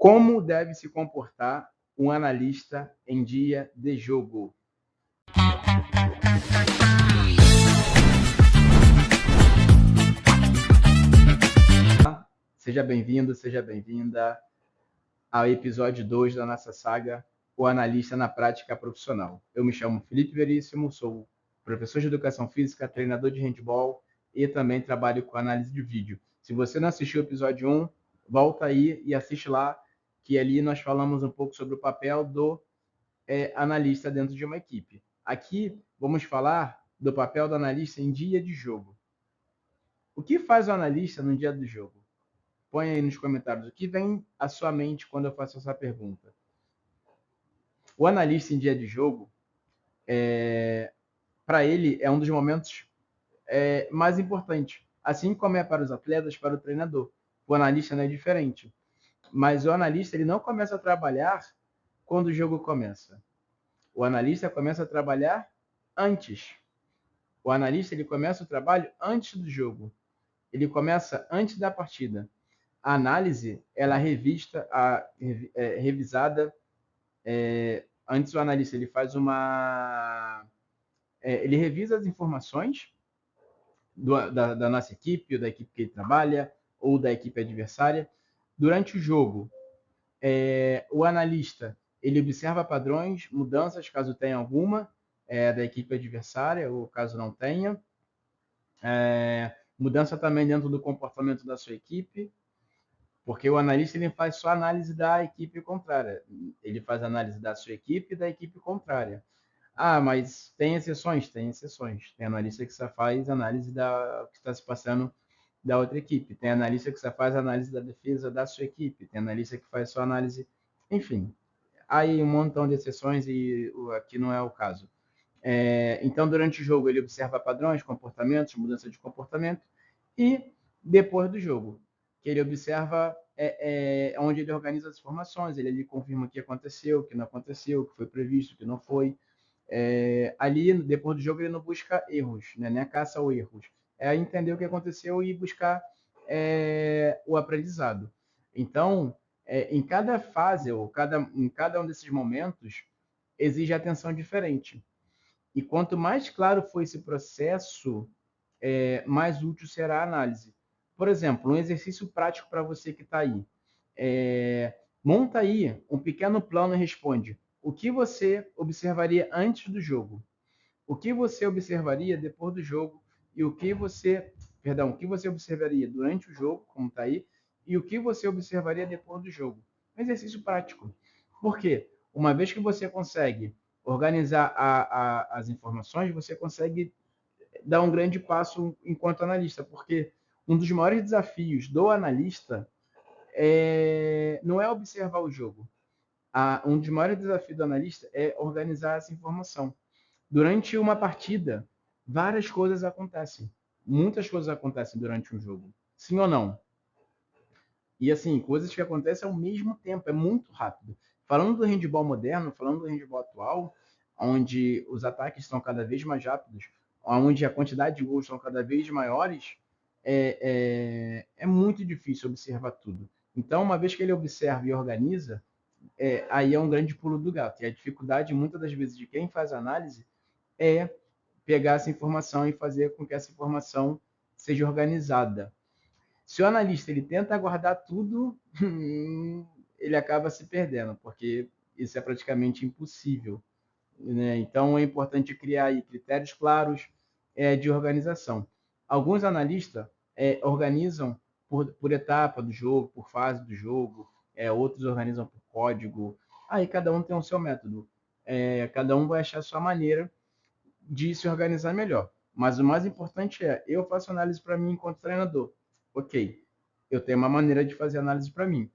Como deve se comportar um analista em dia de jogo? Seja bem-vindo, seja bem-vinda ao episódio 2 da nossa saga, O Analista na Prática Profissional. Eu me chamo Felipe Veríssimo, sou professor de Educação Física, treinador de handball e também trabalho com análise de vídeo. Se você não assistiu o episódio 1, volta aí e assiste lá, que ali nós falamos um pouco sobre o papel do analista dentro de uma equipe. Aqui vamos falar do papel do analista em dia de jogo. O que faz o analista no dia do jogo? Põe aí nos comentários o que vem à sua mente quando eu faço essa pergunta. O analista em dia de jogo, para ele, é um dos momentos mais importantes. Assim como é para os atletas, para o treinador. O analista não é diferente. Mas o analista ele não começa a trabalhar quando o jogo começa. O analista começa a trabalhar antes. O analista ele começa o trabalho antes do jogo. Ele começa antes da partida. A análise ela é revisada. Antes o analista ele faz ele revisa as informações da nossa equipe, ou da equipe que ele trabalha, ou da equipe adversária. Durante o jogo, o analista ele observa padrões, mudanças, caso tenha alguma, da equipe adversária, ou caso não tenha. Mudança também dentro do comportamento da sua equipe, porque o analista ele faz só análise da equipe contrária. Ele faz análise da sua equipe e da equipe contrária. Ah, mas tem exceções? Tem exceções. Tem analista que só faz análise da que está se passando da outra equipe. Tem analista que só faz análise da defesa da sua equipe. Tem analista que faz só análise... Enfim, há aí um montão de exceções e aqui não é o caso. Então, durante o jogo, ele observa padrões, comportamentos, mudança de comportamento. E depois do jogo, que ele observa onde ele organiza as informações, ele confirma o que aconteceu, o que não aconteceu, o que foi previsto, o que não foi. Ali, depois do jogo, ele não busca erros, né? Nem caça ou erros. É entender o que aconteceu e buscar o aprendizado. Então, em cada fase, ou em cada um desses momentos, exige atenção diferente. E quanto mais claro for esse processo, mais útil será a análise. Por exemplo, um exercício prático para você que está aí. Monta aí um pequeno plano e responde: o que você observaria antes do jogo? O que você observaria depois do jogo? E o que você observaria durante o jogo, como está aí, e o que você observaria depois do jogo? Um exercício prático. Por quê? Uma vez que você consegue organizar as informações, você consegue dar um grande passo enquanto analista, porque um dos maiores desafios do analista não é observar o jogo. Um dos maiores desafios do analista é organizar essa informação. Durante uma partida, várias coisas acontecem. Muitas coisas acontecem durante um jogo. Sim ou não? E assim, coisas que acontecem ao mesmo tempo, é muito rápido. Falando do handball moderno, falando do handball atual, onde os ataques estão cada vez mais rápidos, onde a quantidade de gols são cada vez maiores, é muito difícil observar tudo. Então, uma vez que ele observa e organiza, aí é um grande pulo do gato. E a dificuldade, muitas das vezes, de quem faz análise é pegar essa informação e fazer com que essa informação seja organizada. Se o analista ele tenta guardar tudo, ele acaba se perdendo, porque isso é praticamente impossível, né? Então, é importante criar aí critérios claros de organização. Alguns analistas organizam por etapa do jogo, por fase do jogo, outros organizam por código. Aí cada um tem o seu método. Cada um vai achar a sua maneira de se organizar melhor. Mas o mais importante eu faço análise para mim enquanto treinador. Ok, eu tenho uma maneira de fazer análise para mim.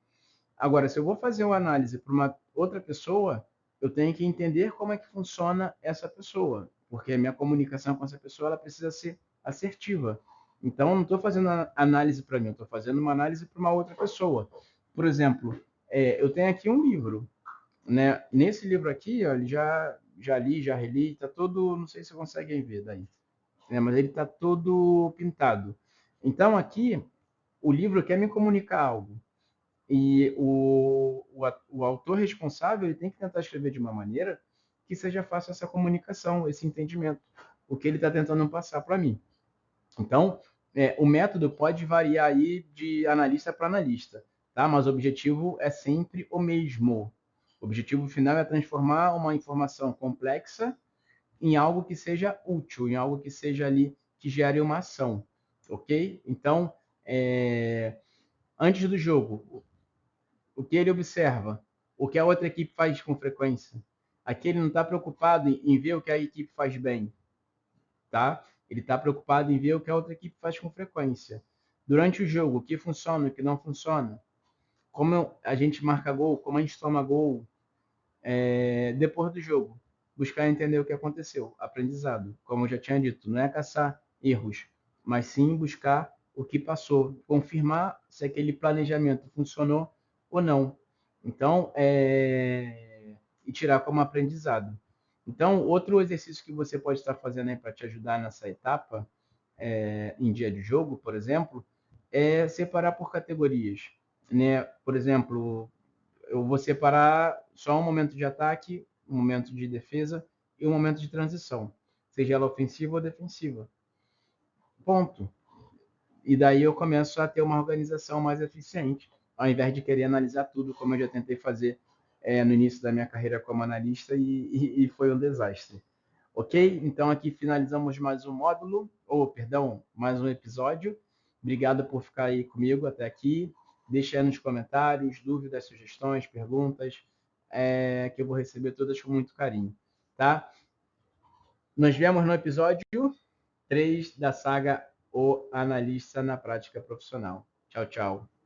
Agora, se eu vou fazer uma análise para uma outra pessoa, eu tenho que entender como é que funciona essa pessoa, porque a minha comunicação com essa pessoa ela precisa ser assertiva. Então, eu não estou fazendo análise para mim, eu estou fazendo uma análise para uma outra pessoa. Por exemplo, eu tenho aqui um livro, né? Nesse livro aqui, ó, ele já li, já reli, está todo, não sei se vocês conseguem ver daí, né? Mas ele está todo pintado. Então, aqui, o livro quer me comunicar algo. E o autor responsável ele tem que tentar escrever de uma maneira que seja fácil essa comunicação, esse entendimento, o que ele está tentando passar para mim. Então, o método pode variar aí de analista para analista, tá? Mas o objetivo é sempre o mesmo. O objetivo final é transformar uma informação complexa em algo que seja útil, em algo que seja ali, que gere uma ação, ok? Então, antes do jogo, o que ele observa, o que a outra equipe faz com frequência. Aqui ele não está preocupado em ver o que a equipe faz bem, tá? Ele está preocupado em ver o que a outra equipe faz com frequência. Durante o jogo, o que funciona, o que não funciona. Como a gente marca gol, como a gente toma gol. Depois do jogo, buscar entender o que aconteceu. Aprendizado. Como eu já tinha dito, não é caçar erros, mas sim buscar o que passou. Confirmar se aquele planejamento funcionou ou não. Então, e tirar como aprendizado. Então, outro exercício que você pode estar fazendo aí para te ajudar nessa etapa, em dia de jogo, por exemplo, é separar por categorias. Né? Por exemplo, eu vou separar só um momento de ataque, um momento de defesa e um momento de transição, seja ela ofensiva ou defensiva. Ponto. E daí eu começo a ter uma organização mais eficiente, ao invés de querer analisar tudo, como eu já tentei fazer no início da minha carreira como analista e foi um desastre. Ok? Então aqui finalizamos mais um módulo, ou perdão, mais um episódio. Obrigado por ficar aí comigo até aqui. Deixe aí nos comentários dúvidas, sugestões, perguntas, que eu vou receber todas com muito carinho. Tá? Nos vemos no episódio 3 da saga O Analista na Prática Profissional. Tchau, tchau.